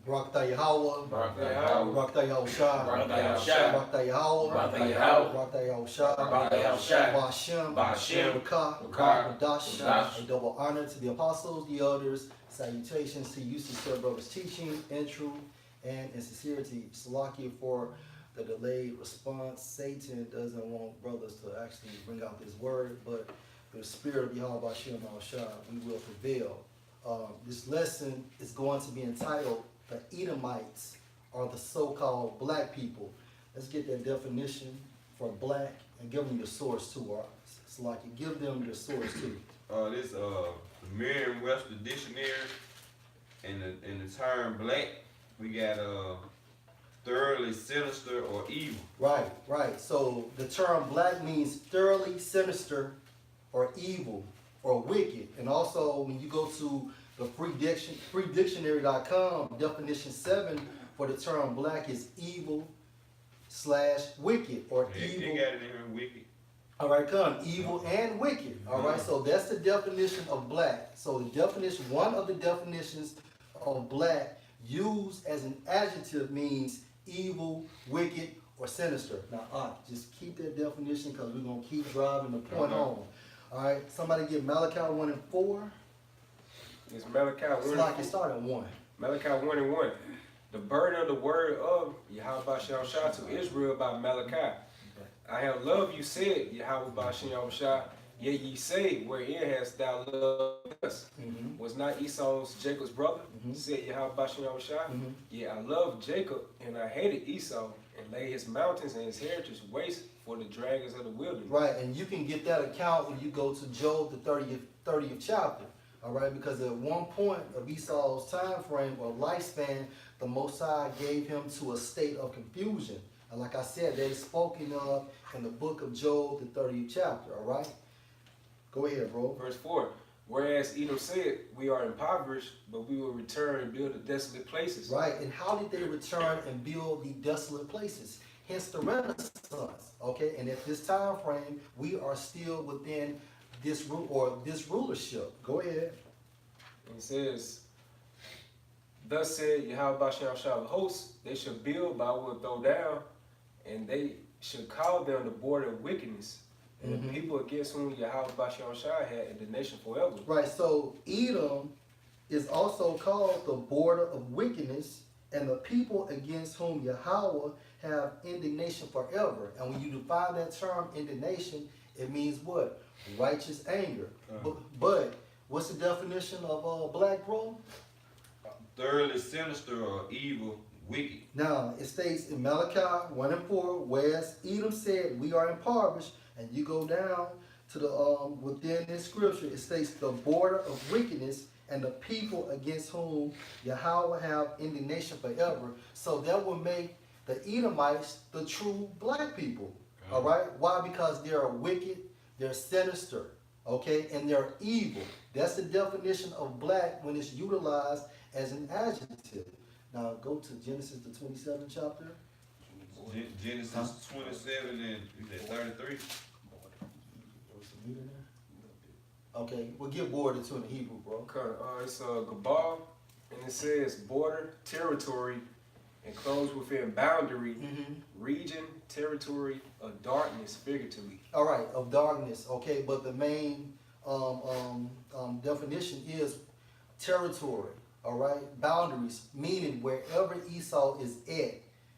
Barakatah Yahweh, Barakatah Yahweh, Barakatah Yahushua, Barakatah Yahushua, Barakatah Yahweh, Barakatah Yahweh, Barakatah Yahushua, Barakatah Yahushua, Ba'ashem, Ba'ashem, Rakah, Rakah, Radash. Radash. A double honor to the apostles, the elders, salutations to you, sincere brothers teaching in truth and in sincerity. Salakia for the delayed response. Satan doesn't want brothers to actually bring out this word, but through the spirit of Yahweh Hashem Shah, we will prevail. This lesson is going to be entitled, The Edomites are the so-called black people. Let's get that definition for black and give them your source too. Salakia, give them your source too. This the Merriam-Webster dictionary, and the term black, we got thoroughly sinister or evil. Right, right. So the term black means thoroughly sinister or evil or wicked. And also when you go to the freedictionary.com, definition 7 for the term black is evil / wicked or evil. They got it in here, wicked. All right, come evil and wicked. All right, so that's the definition of black. So the definition, one of the definitions of black used as an adjective means evil, wicked, or sinister. Now, just keep that definition because we're gonna keep driving the point home. All right, somebody get Malachi 1 and 4. It's Malachi 1. It's like it started 1. Malachi 1 and 1. The burden of the word of Yahweh Shah to Israel by Malachi. I have loved you, said Yahweh Shah, yet ye say, wherein hast thou loved us? Was not Esau's Jacob's brother? Said Yahweh Shah, yet I loved Jacob, and I hated Esau, and laid his mountains and his heritage waste for the dragons of the wilderness. Right, and you can get that account when you go to Job, the 30th chapter. All right, because at one point of Esau's time frame or lifespan, the Most High gave him to a state of confusion. And like I said, that is spoken of in the book of Job, the 30th chapter, all right? Go ahead, bro. Verse 4. Whereas Edom said, we are impoverished, but we will return and build the desolate places. Right, and how did they return and build the desolate places? Hence the Renaissance, okay? And at this time frame, we are still within this rulership. Go ahead. It says, thus said Yahweh Shah of hosts, they shall build, but I will throw down, and they shall call them the border of wickedness, and the people against whom Yahweh Shah had in the nation forever. Right, so Edom is also called the border of wickedness, and the people against whom Yahweh have indignation forever. And when you define that term indignation, it means what? Righteous anger. But what's the definition of black, bro? Thoroughly sinister or evil, wicked. Now, it states in Malachi 1 and 4, whereas Edom said, we are impoverished, and you go down to the within this scripture, it states the border of wickedness and the people against whom Yahweh have indignation forever. So that will make the Edomites the true black people. All right? Why? Because they are wicked, they're sinister, okay, and they're evil. That's the definition of black when it's utilized as an adjective. Now go to Genesis the 27th chapter. Genesis 27 and you said 33. Okay, we'll get border to in the Hebrew, bro. Okay, it's Gabal, and it says border, territory, enclosed within boundary, region, territory of darkness, figuratively. All right, of darkness. Okay, but the main definition is territory. All right, boundaries, meaning wherever Esau is at,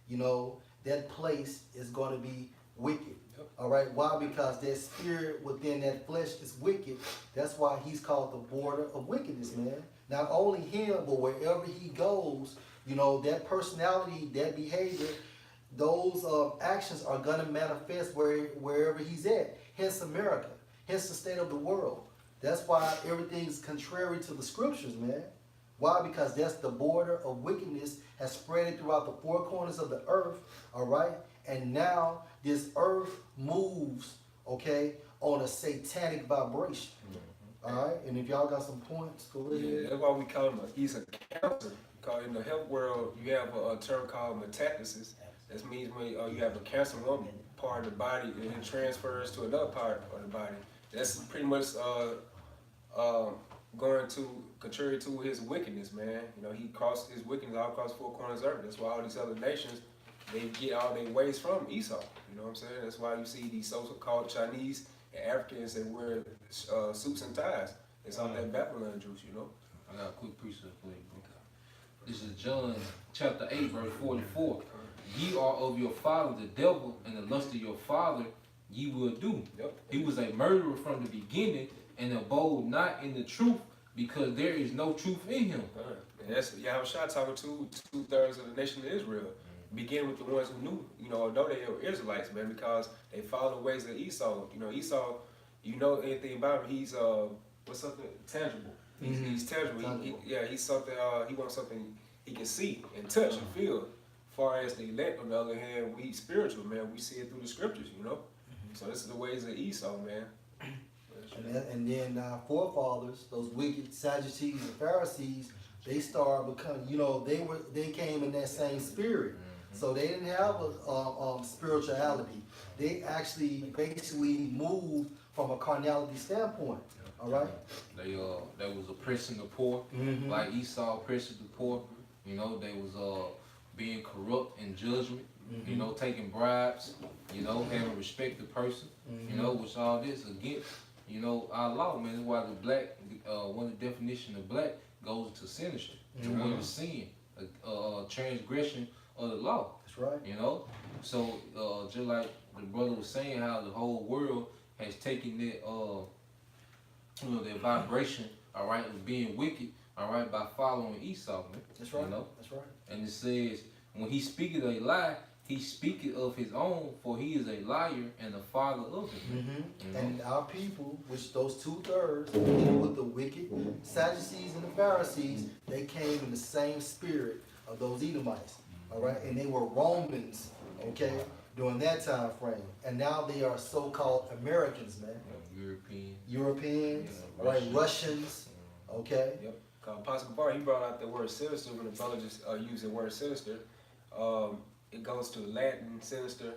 you know, that place is going to be wicked. All right, why? Because that spirit within that flesh is wicked. That's why he's called the border of wickedness, man. Not only him, but wherever he goes, you know, that personality, that behavior, those actions are going to manifest wherever he's at. Hence America, hence the state of the world. That's why everything's contrary to the scriptures, man. Why? Because that's the border of wickedness has spread it throughout the four corners of the earth, all right? And now this earth moves, okay, on a satanic vibration, all right? And if y'all got some points, go ahead. Yeah, that's why we call him he's a cancer. Because in the health world, you have a term called metastasis. That means when you have a cancer in one part of the body and it transfers to another part of the body. That's pretty much going to contrary to his wickedness, man. You know, he caused his wickedness all across four corners of the earth. That's why all these other nations, they get all their ways from Esau. You know what I'm saying? That's why you see these so-called Chinese and Africans that wear suits and ties. It's all that Babylon juice, you know. I got a quick precept for you, bro. This is John chapter 8, verse 44. Ye are of your father the devil, and the lust of your father ye will do. Yep. He was a murderer from the beginning, and abode not in the truth, because there is no truth in him. And that's Yahushua talking to 2/3 of the nation of Israel. Begin with the ones who knew, you know, although they were Israelites, man, because they followed the ways of Esau. You know, Esau, you know anything about him, he's what's something tangible. He's tangible. He's something. He wants something he can see and touch and feel. As far as the elect, on the other hand, we spiritual, man. We see it through the scriptures, you know. So this is the ways of Esau, man. And then our forefathers, those wicked Sadducees and Pharisees, they started becoming, you know, they came in that same spirit. So they didn't have a spirituality. They actually basically moved from a carnality standpoint. All right. They was oppressing the poor, like Esau oppressing the poor. You know, they was being corrupt in judgment. You know, taking bribes. You know, having respect the person. You know, which all this against, you know, our law, man. That's why the black, one of the definition of black goes to sinister. And one is sin, transgression of the law. That's right. You know, so just like the brother was saying, how the whole world has taken that, you know, that vibration, all right, of being wicked, all right, by following Esau, man. That's right. You know? That's right. And it says, when he speaketh a lie, he speaketh of his own, for he is a liar and the father of it. You know? And our people, which those 2/3, beginning with the wicked Sadducees and the Pharisees, they came in the same spirit of those Edomites. All right, and they were Romans, okay, during that time frame, and now they are so-called Americans, man. Europeans, all right, Russians, okay. Yep. Apostle Bar, he brought out the word sinister when the brother just used the word sinister. It goes to Latin sinister,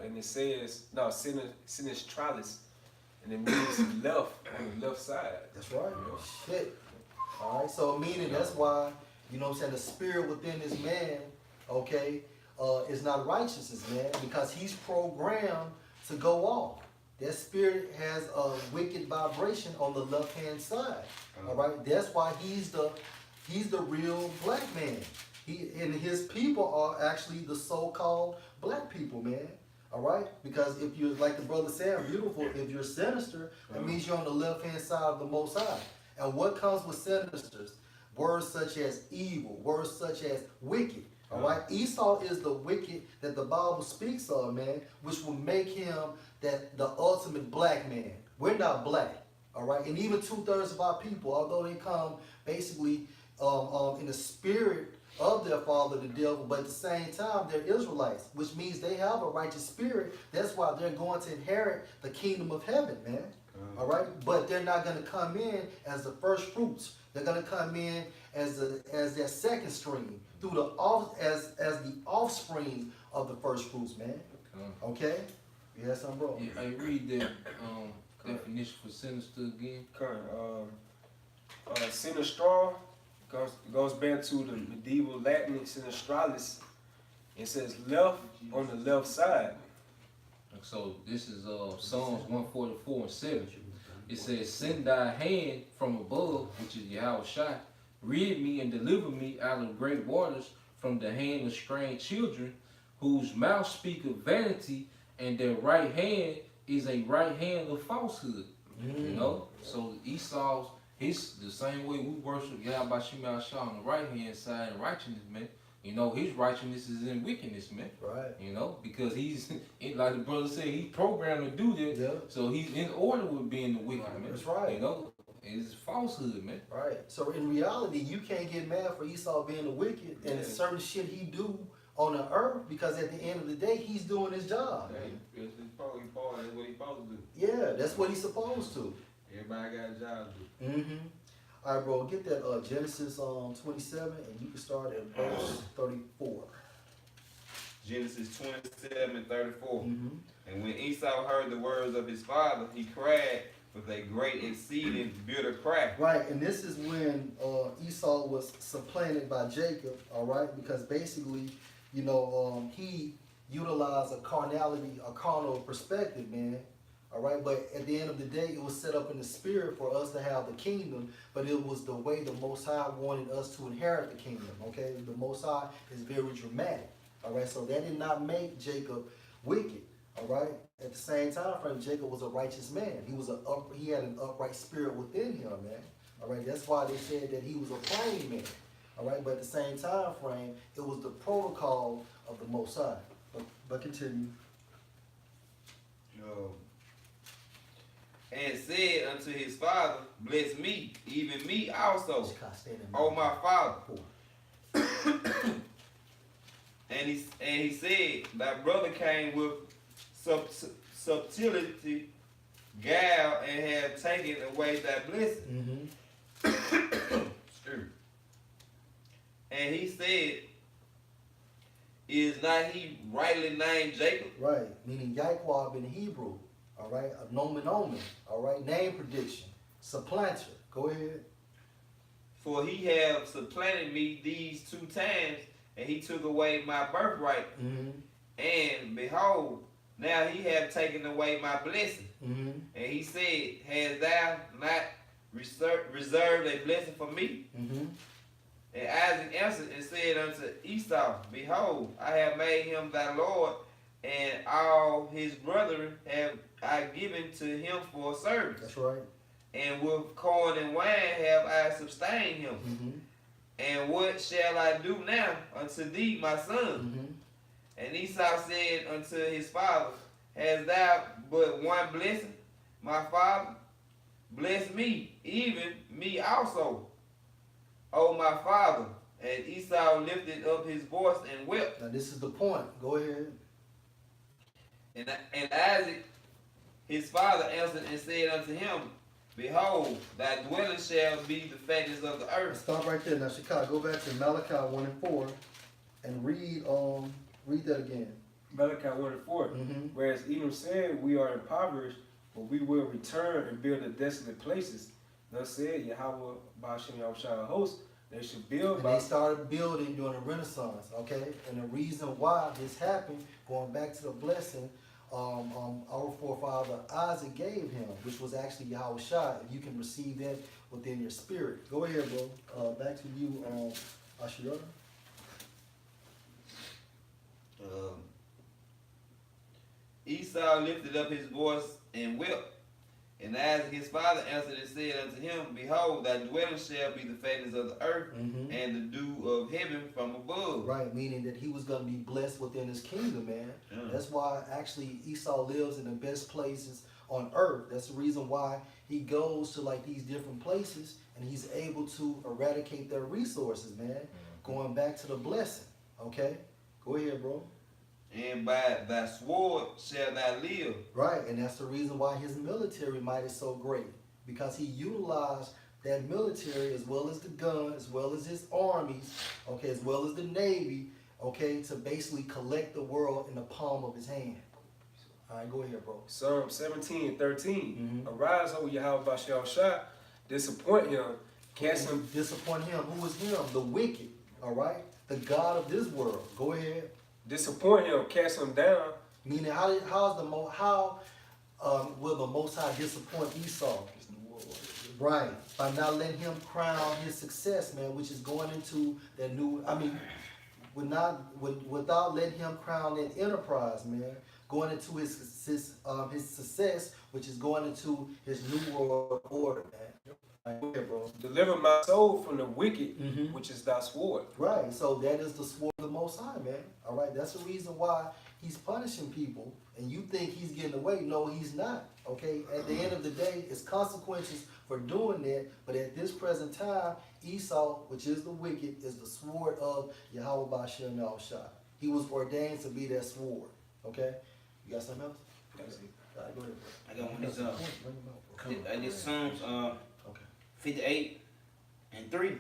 and it says sinistralis, and it means left on the left side. That's right. Shit. All right, so meaning that's why, you know what I'm saying, the spirit within this man, okay, is not righteousness, man, because he's programmed to go off. That spirit has a wicked vibration on the left-hand side. All right, that's why he's the real black man. He and his people are actually the so-called black people, man. All right, because if you're, like the brother said, beautiful, if you're sinister, that means you're on the left-hand side of the Most High. And what comes with sinisters? Words such as evil, words such as wicked. All right, Esau is the wicked that the Bible speaks of, man, which will make him the ultimate black man. We're not black, all right, and even 2/3 of our people, although they come basically in the spirit of their father, the devil, but at the same time they're Israelites, which means they have a righteous spirit. That's why they're going to inherit the kingdom of heaven, man. All right, but they're not going to come in as the first fruits. They're going to come in as their second string through as the offspring of the first fruits, man. Okay, you have something, bro? Yeah, I read that definition for sinister again. Sinistra goes back to the medieval Latin sinistralis. It says left on the left side. So this is Psalms 144:7. It says, "Send thy hand from above," which is Yahushua, "rid me and deliver me out of great waters, from the hand of strange children, whose mouth speaketh vanity, and their right hand is a right hand of falsehood." You know, so Esau's the same way we worship Yahweh Shemashah on the right hand side in righteousness, man. You know, his righteousness is in wickedness, man. Right. You know, because he's, like the brother said, he's programmed to do that. Yeah. So he's in order with being the wicked, man. That's right. You know, it's falsehood, man. Right. So in reality, you can't get mad for Esau being the wicked and certain shit he do on the earth, because at the end of the day, he's doing his job. That's what he's supposed to do. Yeah, that's what he's supposed to. Everybody got a job to do. Mm-hmm. All right, bro, get that Genesis 27, and you can start at verse 34. Genesis 27:34. Mm-hmm. And when Esau heard the words of his father, he cried with a great exceeding bitter cry. Right, and this is when Esau was supplanted by Jacob, all right? Because basically, you know, he utilized a carnal perspective, man. All right, but at the end of the day, it was set up in the spirit for us to have the kingdom, but it was the way the Most High wanted us to inherit the kingdom, okay? The Most High is very dramatic, all right? So that did not make Jacob wicked, all right? At the same time frame, Jacob was a righteous man. He had an upright spirit within him, man. All right, that's why they said that he was a plain man. All right, but at the same time frame, it was the protocol of the Most High. But continue. And said unto his father, bless me, even me also, O my father. And he said, thy brother came with subtlety, guile, and have taken away thy blessing. And he said, is not he rightly named Jacob? Right, meaning Yaquab in Hebrew. All right, a nomen omen. All right, name prediction, supplanter. Go ahead. For he have supplanted me these 2 times, and he took away my birthright. And behold, now he have taken away my blessing. And he said, hast thou not reserved a blessing for me? And Isaac answered and said unto Esau, behold, I have made him thy lord, and all his brethren have I given to him for service. That's right. And with corn and wine have I sustained him. And what shall I do now unto thee, my son? And Esau said unto his father, hast thou but one blessing, my father? Bless me, even me also, O my father. And Esau lifted up his voice and wept. Now this is the point. Go ahead. And Isaac, his father, answered and said unto him, behold, thy dwelling shall be the fatness of the earth. Stop right there. Now, Chicago, go back to Malachi 1 and 4 and read that again. Malachi 1 and 4. Whereas Edom said, we are impoverished, but we will return and build the desolate places. Thus said Yahweh Ba'ashem Yahushua host, they should build. And they started building during the Renaissance, okay? And the reason why this happened, going back to the blessing, our forefather Isaac gave him, which was actually Yahushua, if you can receive that within your spirit. Go ahead, bro. Back to you, Ashira. Esau lifted up his voice and wept. And Isaac his father answered and said unto him, behold, thy dwelling shall be the fatness of the earth, and the dew of heaven from above. Right, meaning that he was going to be blessed within his kingdom, man. That's why actually Esau lives in the best places on earth. That's the reason why he goes to like these different places and he's able to eradicate their resources, man. Going back to the blessing, okay? Go ahead, bro. And by thy sword shall thou live. Right, and that's the reason why his military might is so great. Because he utilized that military as well as the gun, as well as his armies, okay, as well as the navy, okay, to basically collect the world in the palm of his hand. All right, go ahead, bro. Psalm 17 and 13. Arise, O Yahweh Ba'ashem Yahushua, disappoint him, cast him. Disappoint him. Who is him? The wicked, all right? The God of this world. Go ahead. Disappoint him, cast him down. Meaning, how will the Most High disappoint Esau? Right, by not letting him crown his success, man, which is going into that new. I mean, without letting him crown that enterprise, man, going into his success, which is going into his new world order, man. Right, go ahead, bro. Deliver my soul from the wicked, which is thy sword. Right, so that is the sword of the Most High, man. All right, that's the reason why he's punishing people, and you think he's getting away. No, he's not. Okay, at the end of the day, it's consequences for doing that. But at this present time, Esau, which is the wicked, is the sword of Yahweh Ba'ashem Yahushua. He was ordained to be that sword. Okay, you got something else? That's it. All right, go ahead, bro. I got one. This this Psalms 58 and 3.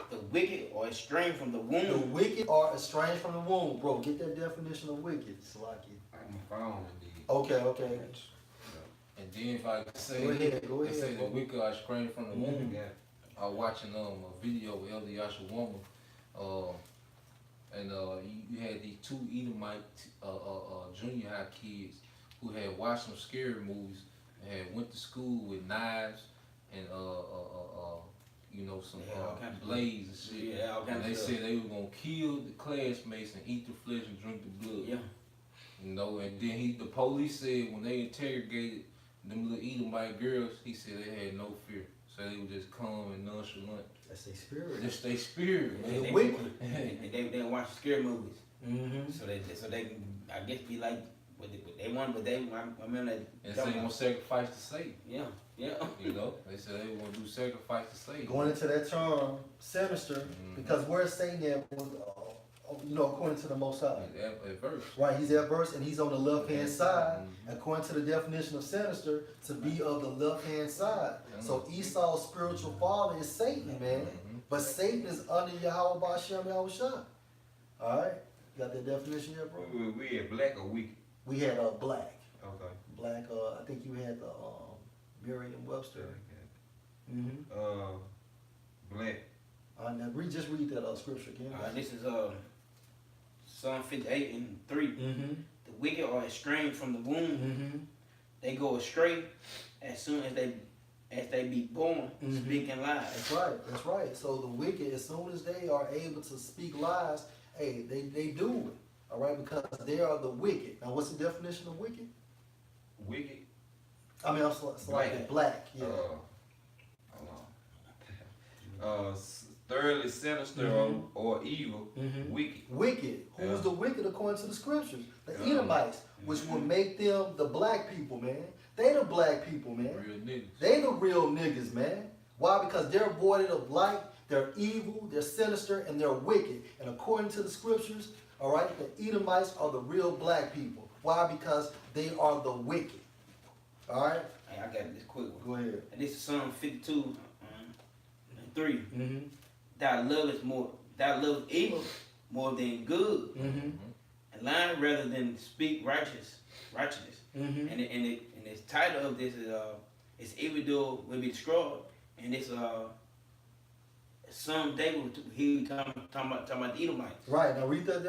The wicked are estranged from the womb. The wicked are estranged from the womb, bro. Get that definition of wicked. Salaki. I'm found indeed. Okay. And then if I could say, Go ahead, they say the bro. wicked are screened from the womb. Yeah. I was watching a video with Elder Yashawama, and you had these two Edomite junior high kids who had watched some scary movies and had went to school with knives and you know, some all kinds of blades and shit. Yeah, all And kinds they of stuff. said they were gonna kill the classmates and eat the flesh and drink the blood. Yeah. You know, and then the police said when they interrogated them little Edomite girls, he said they had no fear. So they were just calm and nonchalant. That's their spirit. Just they spirit, They man. wicked. They watch scary movies, Mm-hmm. so they can, I guess, be like what they want, but they I mean they. And say they gonna sacrifice to Satan. Yeah, yeah. You know, they said they were gonna do sacrifice to Satan. Going into that term, sinister, because where's Satan at? You know, according to the Most High. At verse. Right, he's at verse and he's on the left hand side, according to the definition of sinister, to be of the left hand side. So Esau's spiritual father is Satan, man. But Satan is under Yahweh Ba'Shem Yahushua. Alright, got that definition here, bro? We had black or wicked? We had black. Okay. Black, I think you had the Merriam-Webster. Mm-hmm. Black. Now just read that scripture again. This is Psalm 58 and 3. Mm-hmm. The wicked are estranged from the womb. Mm-hmm. They go astray as soon as they be born, Mhm. speaking lies. That's right, that's right. So the wicked, as soon as they are able to speak lies, hey, they do it. All right, because they are the wicked. Now, what's the definition of wicked? Wicked. I mean, I'm like black. Yeah. Hold on. Thoroughly sinister Mhm. or evil. Mhm. Wicked. Wicked. Who's Yeah. the wicked according to the scriptures? The Yeah. Edomites, which will make them the black people, man. They the black people, man. Real niggas. They the real niggas, man. Why? Because they're voided of light, they're evil, they're sinister, and they're wicked. And according to the scriptures, all right, the Edomites are the real black people. Why? Because they are the wicked. All right? Hey, I got this quick one. Go ahead. And this is Psalm 52 and 3. Mm-hmm. Thou lovest evil more than good, Mm-hmm. and lying rather than speak righteousness. Mm-hmm. And the title of this is evildoer will be destroyed. And it's Psalm David he talking about the Edomites. Right. Now read that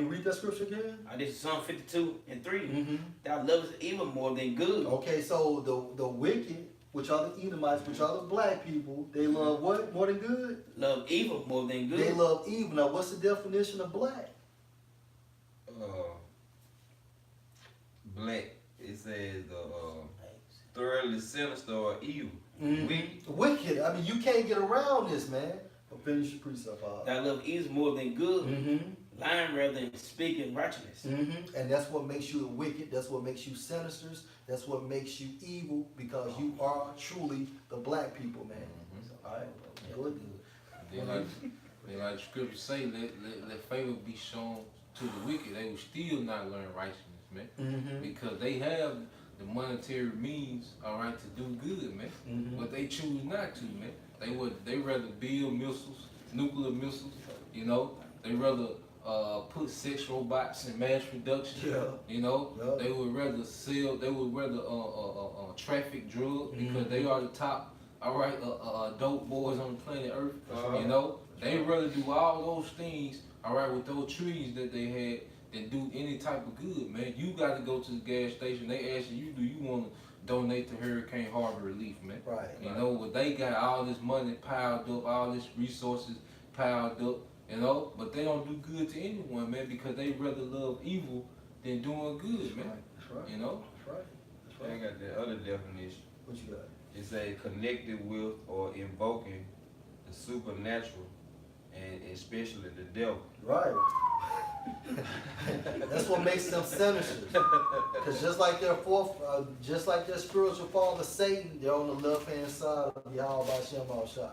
read that scripture again. This is Psalm 52 and 3. Mm-hmm. Thou lovest evil more than good. Okay, so the wicked, which are the Edomites, which are the black people, they love what more than good? Love evil more than good. They love evil. Now, what's the definition of black? Black. It says thoroughly sinister or evil. Wicked. Wicked. I mean, you can't get around this, man. But finish your precept out. Thou love evil more than good. Mm-hmm. Lying rather than speaking righteousness. Mm-hmm. And that's what makes you wicked. That's what makes you sinister. That's what makes you evil, because you are truly the black people, man. All right, good. Then like the scriptures say, let favor be shown to the wicked. They will still not learn righteousness, man. Mm-hmm. Because they have the monetary means, all right, to do good, man. Mm-hmm. But they choose not to, man. They rather build missiles, nuclear missiles, you know. They rather put sex robots in mass production, Yeah. you know. Yeah. They would rather traffic drugs because they are the top, all right, dope boys on the planet Earth, you know. They rather do all those things, all right, with those trees that they had than do any type of good, man. You got to go to the gas station. They ask you, do you want to donate to Hurricane Harbor Relief, man? Right. You know, but they got all this money piled up, all this resources piled up, you know, but they don't do good to anyone, man, because they rather love evil than doing good, man. That's right. You know? That's right. That's I right. got the other definition. What you got? It says connected with or invoking the supernatural and especially the devil. Right. That's what makes them sinister. Because just like their spiritual father Satan, they're on the left hand side of Yahweh Ba'Shem Yahushua.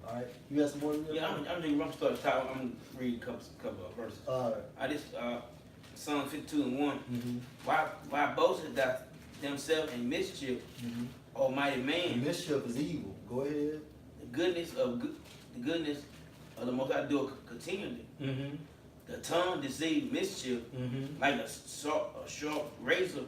All right. You got some more? Yeah, I'm gonna start at the top. I'm gonna read a couple of verses. All right. Psalm 52 and 1. Mm-hmm. Why boasteth thou themselves in mischief, Mm-hmm. Almighty man? Mischief is evil. Go ahead. The goodness of the Most High do continually. Mm-hmm. The tongue deceive mischief, Mm-hmm. like a sharp razor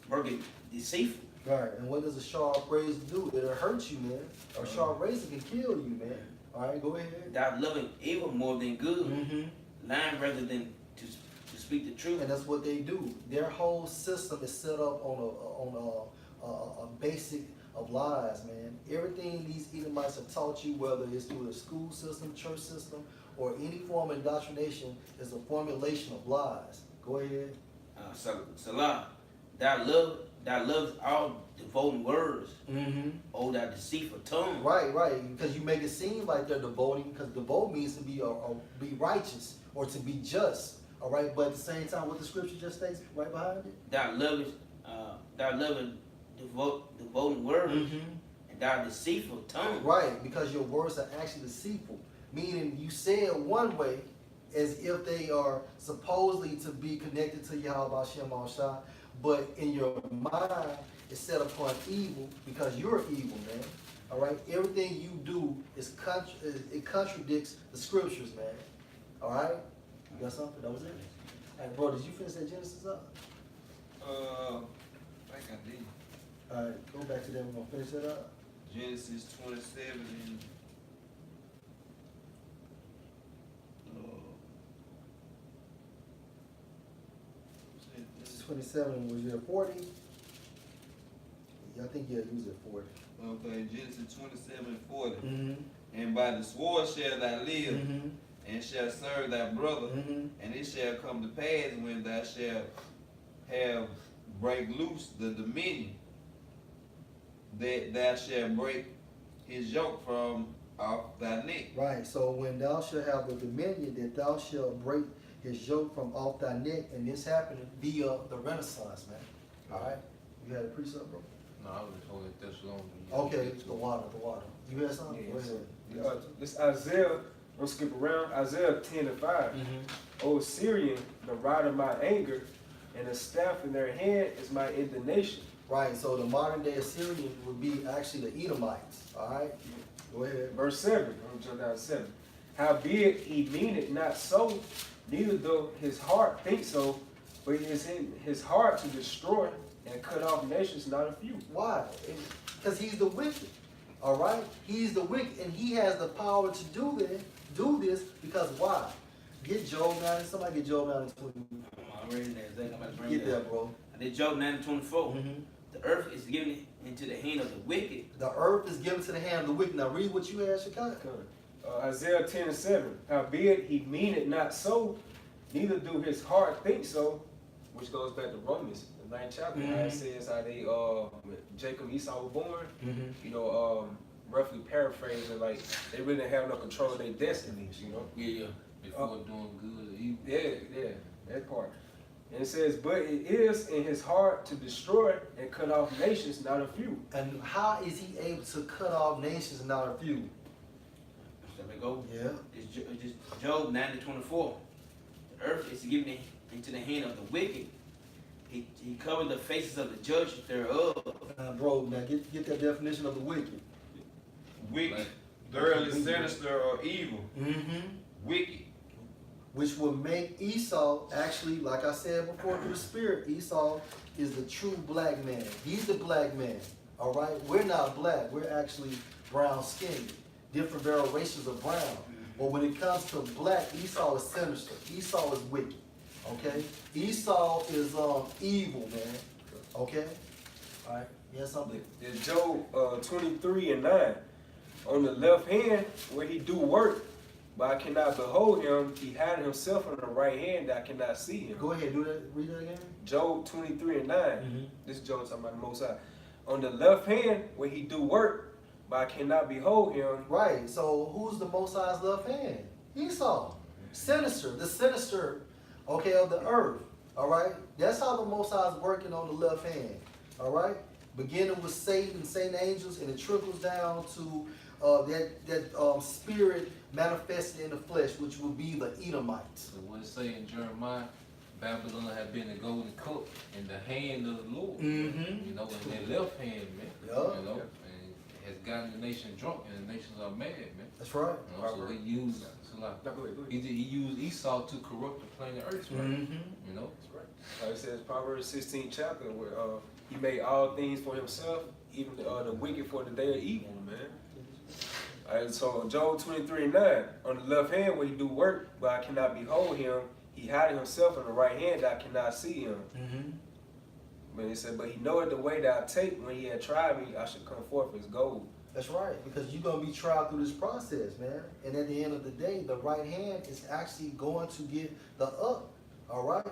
working deceitful. Right, and what does a sharp razor do? It'll hurt you, man. A sharp razor can kill you, man. All right, go ahead. Thou loving evil more than good, Mm-hmm. lying rather than to speak the truth. And that's what they do. Their whole system is set up on a basic of lies, man. Everything these Edomites have taught you, whether it's through the school system, church system, or any form of indoctrination, is a formulation of lies. Go ahead. Salah, thou loves all devoting words. Mm-hmm. Oh, thou deceitful tongue. Right. Because you make it seem like they're devoting, because devote means to be be righteous or to be just. All right, but at the same time, what the scripture just states right behind it. Thou loving devoting words, and thou deceitful tongue. Right, because your words are actually deceitful. Meaning you say it one way as if they are supposedly to be connected to Yahweh Shem Al-Shah, but in your mind it's set upon evil because you're evil, man. All right, everything you do is it contradicts the scriptures, man. All right, you got something? That was it. Hey, bro, did you finish that Genesis up? I think I did. All right, go back to that. We're gonna finish that up. Genesis 27 and 27 was your 40. Yeah, I think you used it 40. okay, Genesis 27 and 40. Mm-hmm. And by the sword shall thou live, Mm-hmm. and shall serve thy brother, Mm-hmm. and it shall come to pass when thou shalt have break loose the dominion, that thou shalt break his yoke from off thy neck. Right. So when thou shalt have the dominion, that thou shalt break his yoke from off thy neck, and this happened via the Renaissance, man. All right. You had a precept, bro. No, I was holding Thessalonians. Okay. The water. You had something? Yes. Go ahead. This Isaiah, don't skip around. Isaiah 10 and 5. Mm-hmm. O Syrian, the rod of my anger, and a staff in their hand is my indignation. Right. So the modern day Assyrian would be actually the Edomites. All right. Go ahead. Verse 7, I'm jump down to 7. Howbeit he mean it not so, neither though his heart think so, but it is in his heart to destroy and cut off nations, not a few. Why? Because he's the wicked. All right. He's the wicked, and he has the power to do this because why? Get Job 9. Somebody get Job 9 and 20. I'm reading that. Zach, I'm about to bring Get it that, up. bro. I did Job 9 and 24. Mm-hmm. The earth is given into the hand of the wicked. The earth is given to the hand of the wicked. Now read what you had, Shekinah. Isaiah 10 and 7. Howbeit he mean it not so, neither do his heart think so, which goes back to Romans, the 9th chapter. How it says how they, when Jacob and Esau were born, you know, roughly paraphrasing, like they really didn't have no control of their destinies, you know. Yeah. Before doing good or evil. Yeah, that part. And it says, but it is in his heart to destroy and cut off nations, not a few. And how is he able to cut off nations and not a few? Shall we go? Yeah. It's Job 9 and 24. The earth is given into the hand of the wicked. He covered the faces of the judges thereof. Bro, now get that definition of the wicked. Wicked, thoroughly sinister or evil. Mm-hmm. Wicked. Which will make Esau, actually, like I said before, through the spirit, Esau is the true black man. He's the black man, all right? We're not black. We're actually brown-skinned, different variations of brown. But when it comes to black, Esau is sinister. Esau is wicked, okay? Esau is evil, man, okay? All right, you have something? In Job 23 and 9, on the left hand where he do work, but I cannot behold him, he hid himself on the right hand that I cannot see him. Go ahead, read that again. Job 23 and 9. Mm-hmm. This is Job talking about the Most High. On the left hand where he do work, but I cannot behold him. Right, so who's the Most High's left hand? Esau. Sinister, the sinister, okay, of the earth. All right? That's how the Most High is working on the left hand. All right? Beginning with Satan, Satan angels, and it trickles down to that spirit manifested in the flesh, which will be the Edomites. So what it say in Jeremiah, Babylon had been the golden cup in the hand of the Lord. Mm-hmm. You know, in their left hand, man. Yeah. You know, and has gotten the nation drunk, and the nations are mad, man. That's right. You know, so he used, so like, No, go ahead. he used Esau to corrupt the planet Earth, right? Mm-hmm. You know, That's right. It says Proverbs 16 chapter where He made all things for himself, even the wicked for the day of evil, man. Alright, so Job 23:9, on the left hand where he do work, but I cannot behold him. He hideth himself on the right hand, I cannot see him. But he said, but he knoweth the way that I take. When he had tried me, I should come forth as gold. That's right, because you're going to be tried through this process, man. And at the end of the day, the right hand is actually going to get the up, all right?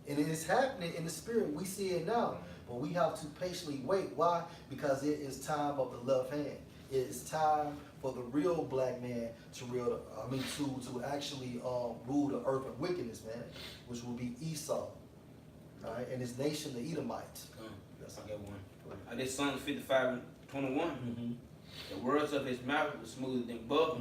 And it is happening in the spirit. We see it now, but we have to patiently wait. Why? Because it is time of the left hand. It is time for the real black man to actually rule the earth of wickedness, man, which will be Esau, all right, and his nation, the Edomites. That's I got one. This Psalms 55:21. The words of his mouth were smoother than butter,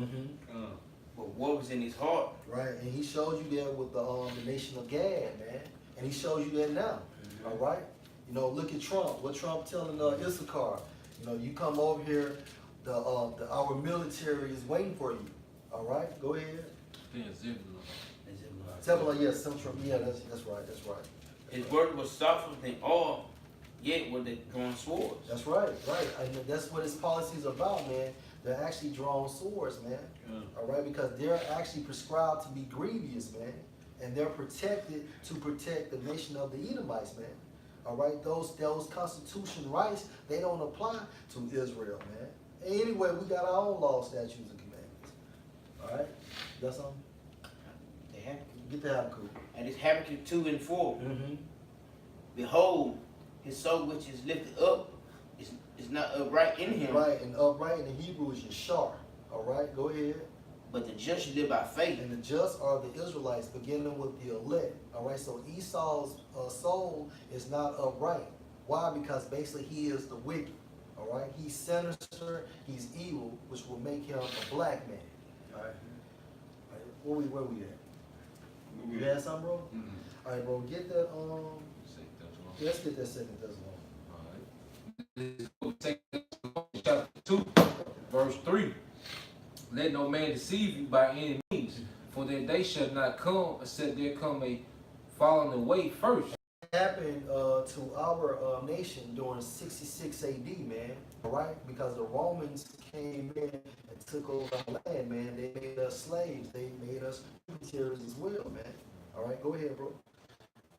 but what was in his heart? Right, and he showed you that with the nation of Gad, man, and he shows you that now. All right, you know, look at Trump. What Trump telling Issachar? You know, you come over here. Our military is waiting for you. All right, go ahead. Zebulun, yes, Central. Yeah, that's right. That's right. His word was softer than oil, yet were they drawn swords. That's right, right. And that's what his policy is about, man. They're actually drawing swords, man. All right, because they're actually prescribed to be grievous, man, and they're protected to protect the nation of the Edomites, man. All right, those constitution rights, they don't apply to Israel, man. Anyway, we got our own laws, statutes, and commandments. All right, you got something? Get the Habakkuk. And it's Habakkuk 2:4. Behold, his soul which is lifted up is not upright in him. Right, and upright in the Hebrew is Yashar. All right, go ahead. But the just live by faith. And the just are the Israelites, beginning with the elect. All right, so Esau's soul is not upright. Why? Because basically he is the wicked. All right, he's sinister, he's evil, which will make him a black man. All right, where we at? You had something, bro? All right, bro, get that. Let's get that second Thessalonians. All right. Chapter 2, verse 3. Let no man deceive you by any means, for that day shall not come except there come a falling away first. Happened to our nation during 66 AD, man. All right, because the Romans came in and took over our land, man. They made us slaves. They made us tributaries as well, man. All right, go ahead, bro.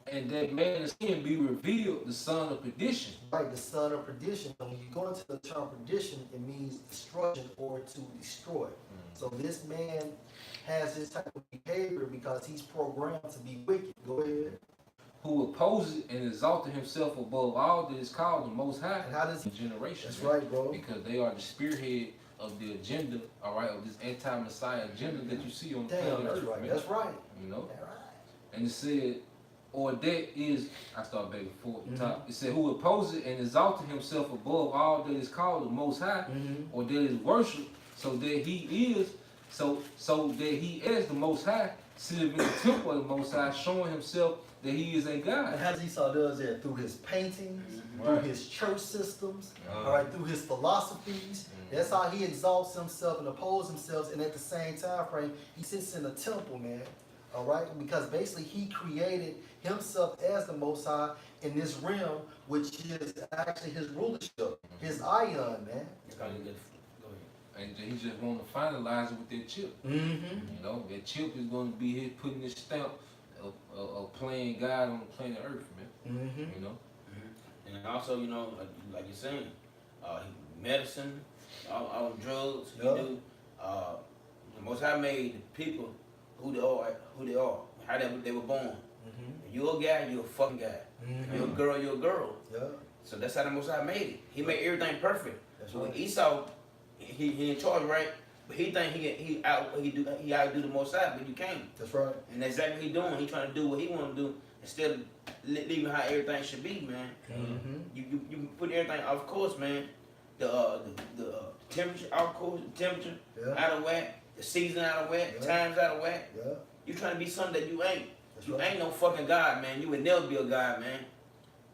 And that man of sin be revealed, the son of perdition. Right, the son of perdition. When you go into the term perdition, it means destruction or to destroy. So this man has this type of behavior because he's programmed to be wicked. Go ahead. Who opposes and exalted himself above all that is called the Most High. And how does he? Generation? That's right, bro. Because they are the spearhead of the agenda, all right, of this anti-Messiah agenda that you see on the planet That's Earth. right. Man. That's right. You know? That's right. And it said, or that is, I start back before the top. It said, who opposes and exalted himself above all that is called the Most High, or that is worshipped, so that he is, so that he as the Most High, sitting in the temple of the Most High, showing himself that he is a God. And how does Esau does that? Through his paintings, through his church systems, all right, through his philosophies. That's how he exalts himself and opposes himself, and at the same time frame, he sits in the temple, man. All right, because basically he created himself as the Most High in this realm, which is actually his rulership, his ion, man. And he just want to finalize it with that chip. You know, that chip is going to be his putting his stamp of playing God on the planet Earth, man. You know. And also, you know, like you're saying, medicine, all drugs, you do. The Most High made the people who they are, how they were born. You're a guy, you're a fucking guy. You're a girl, you're a girl. Yeah. So that's how the Most High made it. He made everything perfect. That's So right. when Esau, he in charge, right? But he think he outdo the Most High, but you can't. That's right. And that's exactly what he doing. He trying to do what he want to do instead of leaving how everything should be, man. You put everything off course, man. The temperature off course, the temperature out of whack, the season out of whack, the times out of whack. Yeah. You trying to be something that you ain't. That's You right. ain't no fucking God, man. You would never be a God, man.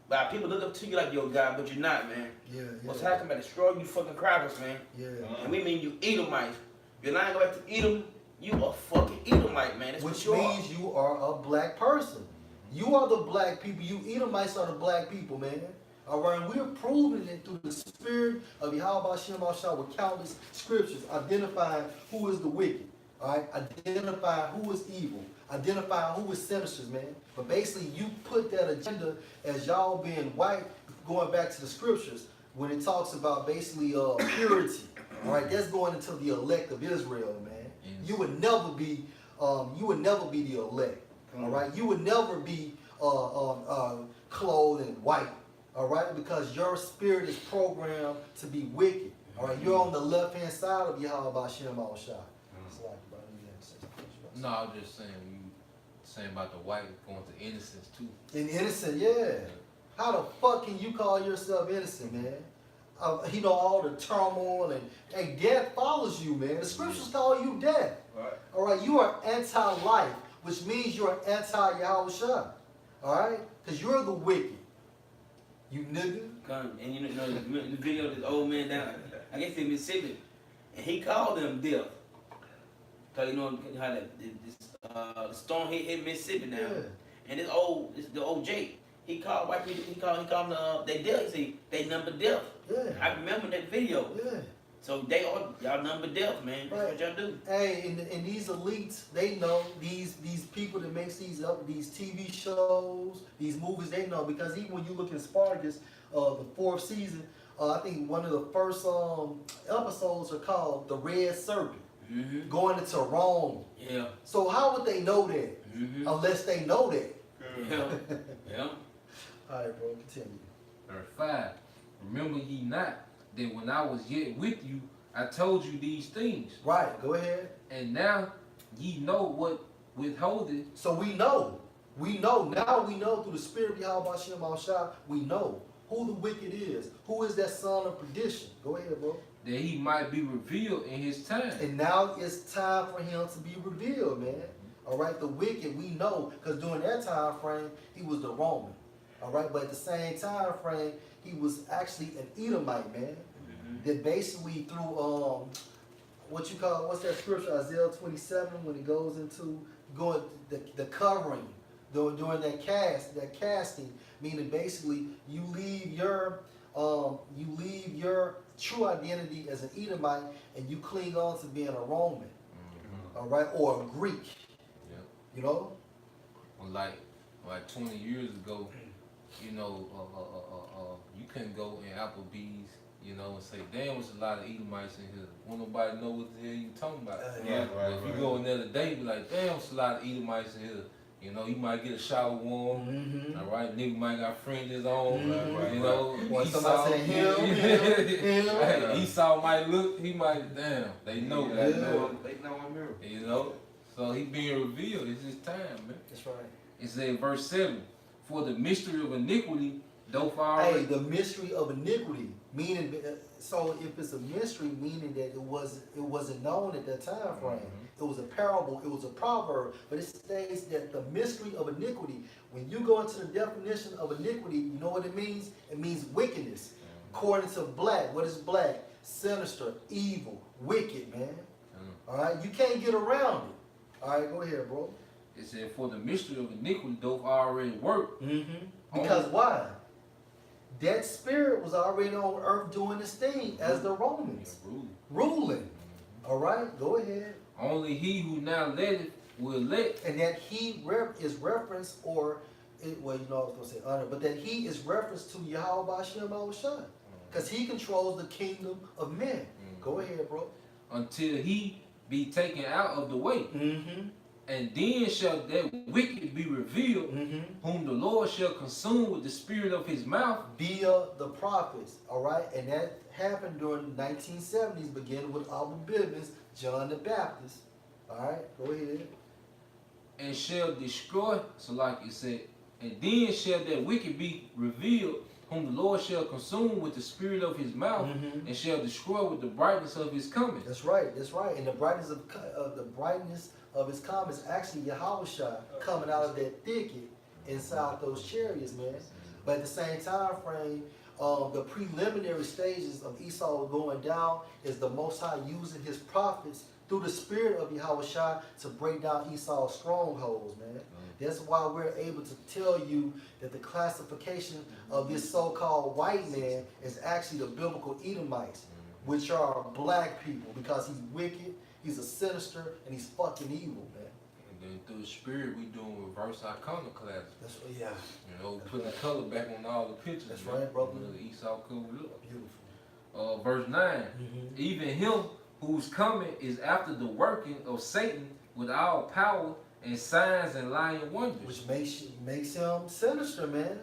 But people look up to you like you're a God, but you're not, man. Yeah. What's happening about destroy you fucking crackers, man. Yeah. And we mean you Edomites. If you're not going back to Edom, you a fucking Edomite, man. That's Which what you means you are a black person. You are the black people. You Edomites are the black people, man. All right, and we're proving it through the spirit of Yahweh Shem Shah with countless scriptures, identifying who is the wicked. All right, identifying who is evil, identifying who is sinister, man. But basically, you put that agenda as y'all being white, going back to the scriptures when it talks about basically purity. All right, that's going into the elect of Israel, man. Yes. You would never be the elect. All right, you would never be clothed in white. All right, because your spirit is programmed to be wicked. All right, you're on the left hand side of Yahweh Shem Shah. No, I was just saying about the white going to innocence too. And innocent, yeah. How the fuck can you call yourself innocent, man? You know, all the turmoil and death follows you, man. The scriptures call you death. Right. All right, you are anti-life, which means you're anti-Yahweh Shah. All right, because you're the wicked. You nigga. And you know the video of this old man down, I guess in Mississippi, and he called them death. Cause you know how the storm hit Mississippi now, Yeah. and the old Jake, he called white people. He called them they death. He said they number death. Yeah. I remember that video. Yeah. So y'all number death, man. That's what y'all do. Hey, and these elites, they know these people that makes these TV shows, these movies, they know, because even when you look at Spartacus, the 4th season, I think one of the first episodes are called The Red Serpent, going into Rome. Yeah. So how would they know that unless they know that? Yeah. Yeah. All right, bro, continue. Verse 5. Remember ye not that when I was yet with you, I told you these things. Right, go ahead. And now ye know what withholdeth. So we know. Now we know through the spirit of Yahweh Shem Shah, we know who the wicked is. Who is that son of perdition? Go ahead, bro. That he might be revealed in his time. And now it's time for him to be revealed, man. All right, the wicked, we know, because during that time frame, he was the Roman. All right, but at the same time frame, he was actually an Edomite, man. That basically through what's that scripture, Isaiah 27, when it goes into the covering during that casting, meaning basically you leave your true identity as an Edomite and you cling on to being a Roman, all right, or a Greek. Yep. You know? Well, like 20 years ago, you know, you couldn't go in Applebee's, you know, and say, damn, there's a lot of Edomites in here. Won't nobody know what the hell you talking about. Yeah, But if you go another day, be like, damn, there's a lot of Edomites in here. You know, you might get a shower warm. All right, nigga might got fringes on. You know, Or somebody say him. Esau might look, he might, damn, they know. Yeah. They know I'm here. You know, so he being revealed. It's his time, man. That's right. It said, verse 7, for the mystery of iniquity, though far Hey, the mystery of iniquity, meaning, so if it's a mystery, meaning that it wasn't known at that time frame. It was a parable, it was a proverb, but it states that the mystery of iniquity, when you go into the definition of iniquity, you know what it means? It means wickedness. According to black, what is black? Sinister, evil, wicked, man. All right, you can't get around it. All right, go ahead, bro. It said, for the mystery of iniquity doth already work. Because why? That spirit was already on earth doing this thing as the Romans. Ruling. All right, go ahead. Only he who now letteth will let. And that he is reference, or, well, you know, I was going to say honor, but that he is reference to Yahweh Shem Shah. Because he controls the kingdom of men. Go ahead, bro. Until he be taken out of the way. And then shall that wicked be revealed, whom the Lord shall consume with the spirit of his mouth. Via the prophets, all right? And that happened during the 1970s, beginning with Abba Bivens, John the Baptist. All right, go ahead. And shall destroy, so like it said, and then shall that wicked be revealed, whom the Lord shall consume with the spirit of his mouth, and shall destroy with the brightness of his coming. That's right, that's right. And the brightness of his coming is actually Yahweh Shah coming out of that thicket inside those chariots, man. But at the same time frame, the preliminary stages of Esau going down is the Most High using his prophets through the spirit of Yahushua to break down Esau's strongholds, man. That's why we're able to tell you that the classification of this so-called white man is actually the biblical Edomites, which are black people, because he's wicked, he's a sinister, and he's fucking evil, man. And then through the spirit, we doing reverse iconoclasm. That's what, yeah. You know, That's putting right. the color back on all the pictures. That's man. right, brother. The Esau covered up. Beautiful. Verse 9. Even him whose coming is after the working of Satan with all power and signs and lying wonders. Which makes him sinister, man.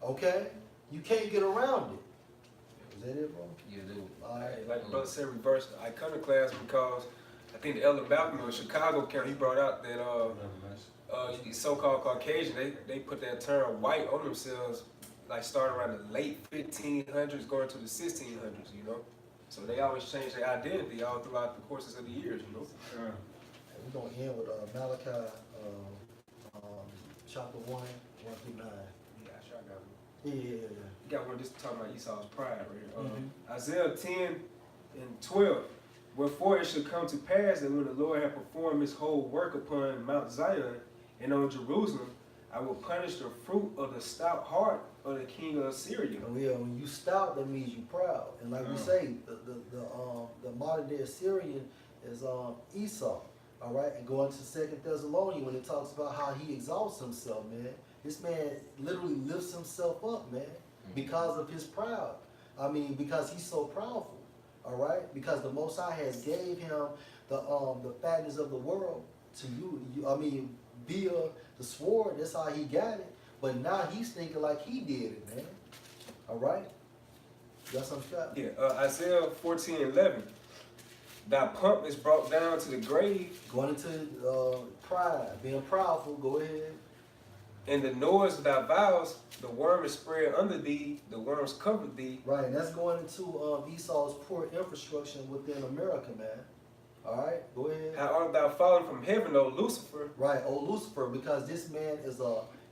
Okay? You can't get around it. Is that it, bro? Yeah, they were. Alright. Like the brother said, reverse the iconoclast, because I think the Elder Malcolm in Chicago County, he brought out that these so-called Caucasian, they put that term white on themselves, like starting around the late 1500s, going to the 1600s, you know. So they always change their identity all throughout the courses of the years, you know. We're going to end with Malachi chapter 1 through 9. Yeah, sure I got one. Yeah. You got one just talking about Esau's pride right here. Isaiah 10 and 12. Wherefore it shall come to pass that when the Lord hath performed his whole work upon Mount Zion and on Jerusalem, I will punish the fruit of the stout heart of the king of Assyria. And when you stout, that means you proud. And like we say, the modern day Assyrian is Esau. All right, and going to 2 Thessalonians when it talks about how he exalts himself, man. This man literally lifts himself up, man, because of his pride. I mean, because he's so proudful. All right, because the Most High has gave him the fatness of the world to you. I mean, via the sword. That's how he got it. But now he's thinking like he did it, man. All right, you got something, Scott? Yeah, Isaiah 14:11. Thy pomp is brought down to the grave, Going into pride, being proudful. Go ahead. and the noise of thy vows, the worm is spread under thee, the worms cover thee. Right, and that's going into Esau's poor infrastructure within America, man. All right, go ahead. How art thou fallen from heaven, O Lucifer? Right, oh Lucifer, because this man is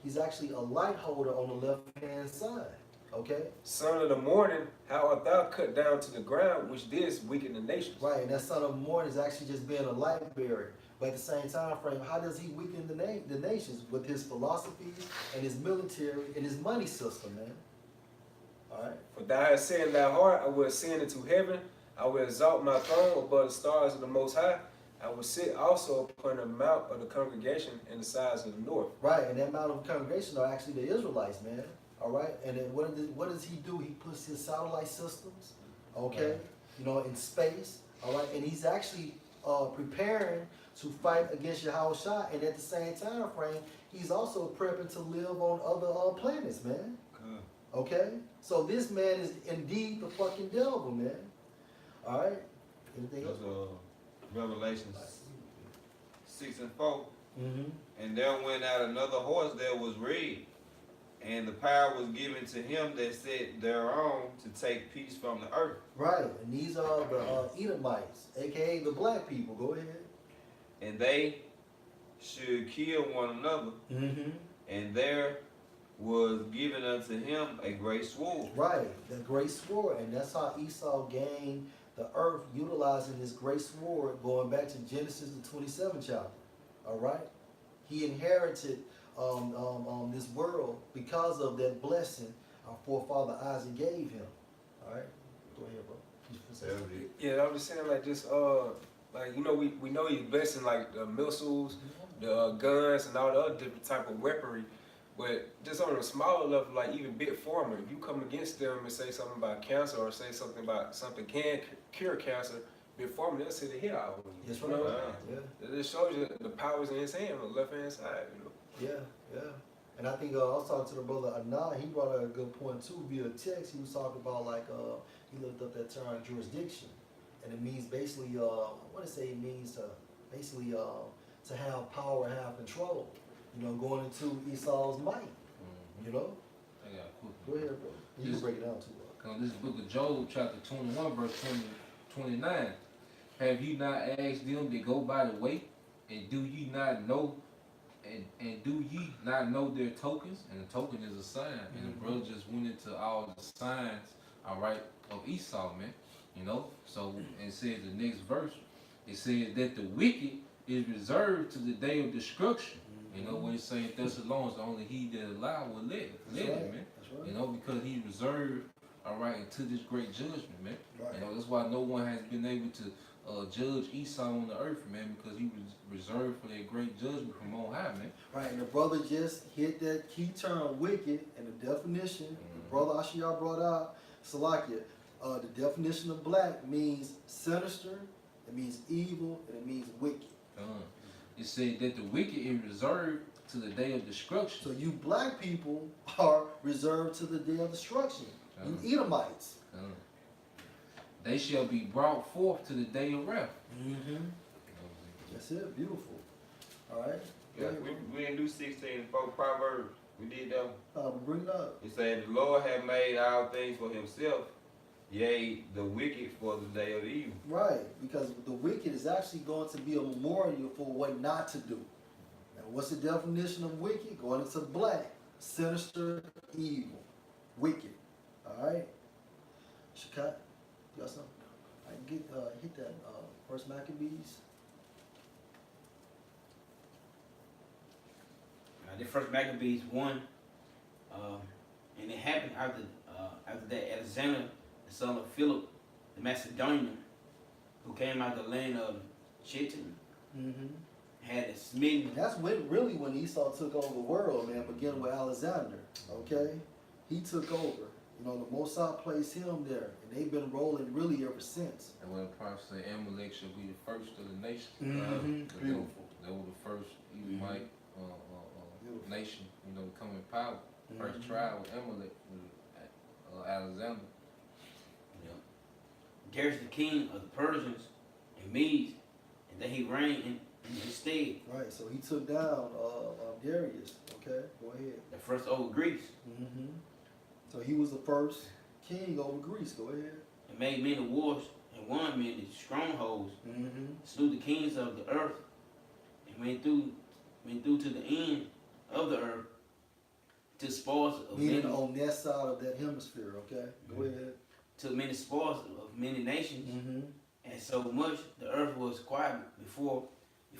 he's actually a light holder on the left-hand side. Okay. Son of the morning, how art thou cut down to the ground, which didst weaken the nations? Right, and that son of morning is actually just being a light bearer. But at the same time frame, how does he weaken the nations? With his philosophies and his military and his money system, man. All right. For thou hast said in thy heart, I will ascend into heaven, I will exalt my throne above the stars of the Most High. I will sit also upon the mount of the congregation in the sides of the north. Right, and that mount of congregation are actually the Israelites, man. All right, and then what does he do? He puts his satellite systems, okay, you know, in space. All right, and he's actually preparing to fight against Yahushua, and at the same time frame, he's also prepping to live on other planets, man. Okay, so this man is indeed the fucking devil, man. All right, anything else? Revelations 6 and 4. Mm-hmm. And there went out another horse that was red, and the power was given to him that sat thereon to take peace from the earth. Right, and these are the Edomites, aka the black people. Go ahead. And they should kill one another. Mm-hmm. And there was given unto him a great sword. Right, the great sword, and that's how Esau gained the earth, utilizing this great sword, going back to Genesis the 27th chapter. All right, he inherited this world because of that blessing our forefather Isaac gave him. All right, go ahead, bro. Yeah, I'm just saying, like, just like, you know, we know he's blessing like the missiles, the guns, and all the other different type of weaponry. But just on a smaller level, like even big farmer, if you come against them and say something about cancer or say something about something can cure cancer, big farmer, they'll say the hell out of you. That's You right. know? Yeah, It just shows you the power's in his hand on the left hand side, you know. yeah. And I think I was talking to the brother Anand. He brought out a good point too via text. He was talking about like he looked up that term jurisdiction, and it means basically I want to say it means to basically to have power, have control. You know, going into Esau's might. You know. I got a quick Go one. ahead, bro. You can break it down too. This book of Job, chapter 21, verse 29. Have you not asked them that go by the way, and do ye not know, and do ye not know their tokens? And the token is a sign. And the brother just went into all the signs, all right, of Esau, man. You know. So it says the next verse, It says that the wicked is reserved to the day of destruction. You know what it's saying? Thessalonians, only he that alive will live. That's right. Man. That's right. You know, because he reserved, all right, unto this great judgment, man. Right. You know, that's why no one has been able to judge Esau on the earth, man, because he was reserved for that great judgment from on high, man. Right, and the brother just hit that key term, wicked, and the definition, the brother Ashiar brought out, Salakia, the definition of black means sinister, it means evil, and it means wicked. It said that the wicked is reserved to the day of destruction. So you black people are reserved to the day of destruction. You Edomites. They shall be brought forth to the day of wrath. That's it, beautiful. All right. Yeah, we didn't do 16 4 Proverbs. We did that one. Bring it up. It said, the Lord had made all things for himself, yea, the wicked for the day of evil. Right, because the wicked is actually going to be a memorial for what not to do. And what's the definition of wicked? Going into black, sinister, evil, wicked. All right. Shakat, you got something? I can get hit that First Maccabees. The first Maccabees 1, and it happened after that Alexander, the son of Philip, the Macedonian, who came out of the land of Chittim, had a smitten. And that's really when Esau took over the world, man, beginning with Alexander, okay? He took over. You know, the Mossad placed him there, and they've been rolling really ever since. And when the prophet said Amalek shall be the first of the nations. Beautiful. They were the first Edomite nation, you know, to come in power. First trial with Amalek, with Alexander. Darius the king of the Persians and Medes, and then he reigned in his stead. Right, so he took down Darius, okay? Go ahead. The first over Greece, So he was the first king over Greece. Go ahead. and made many wars, and won many strongholds, slew the kings of the earth, and went through to the end of the earth, to spoils of Meaning many, on that side of that hemisphere, okay? Go ahead. to many spoils of many nations, and so much the earth was quiet before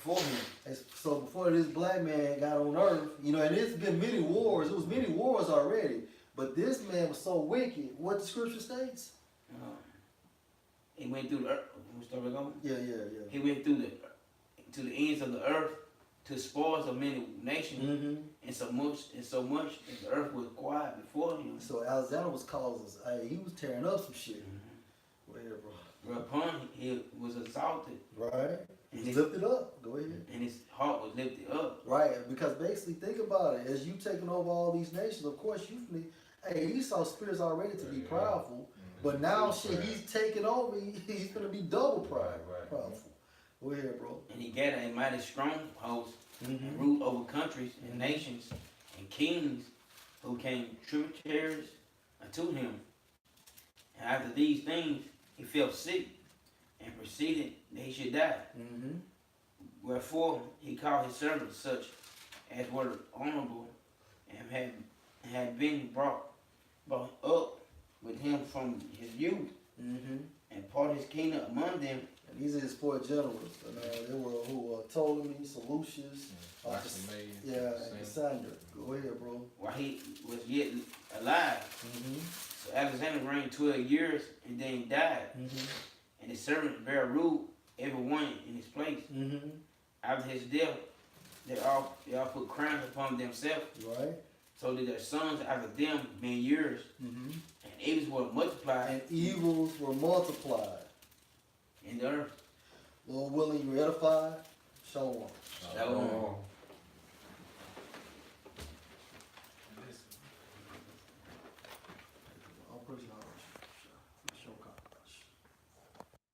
him. And so before this black man got on earth, you know, and it's been many wars. It was many wars already. But this man was so wicked. What the scripture states? He went through the earth. Start going? Yeah. He went through to the ends of the earth, to spoils of many nations, and so much that the earth was quiet before him. So Alexander was causing, he was tearing up some shit. Go ahead, bro. Whereupon he was exalted, Right. and He's his, lifted up. Go ahead. and his heart was lifted up. Right, because basically think about it. As you taking over all these nations, of course you need. Hey, Esau's spirit's already to be proudful, but now shit, he's taking over. He's gonna be double proudful. Go ahead, bro. And he gathered a mighty strong host, and ruled over countries and nations and kings who came tributaries unto him. And after these things, he fell sick and proceeded that he should die. Wherefore he called his servants such as were honorable and had been brought up with him from his youth, and parted his kingdom among them. And these are his four generals. And, they were Ptolemy, Seleucus, and Cassandra. Go ahead, bro. While he was yet alive. So Alexander reigned 12 years and then died. And his servants bare ruled every one in his place. After his death, they all put crowns upon themselves. Right. So did their sons after them many years. And evils were multiplied. And evils were multiplied. In the earth. Lord willing, you edified. Shalom. Shalom.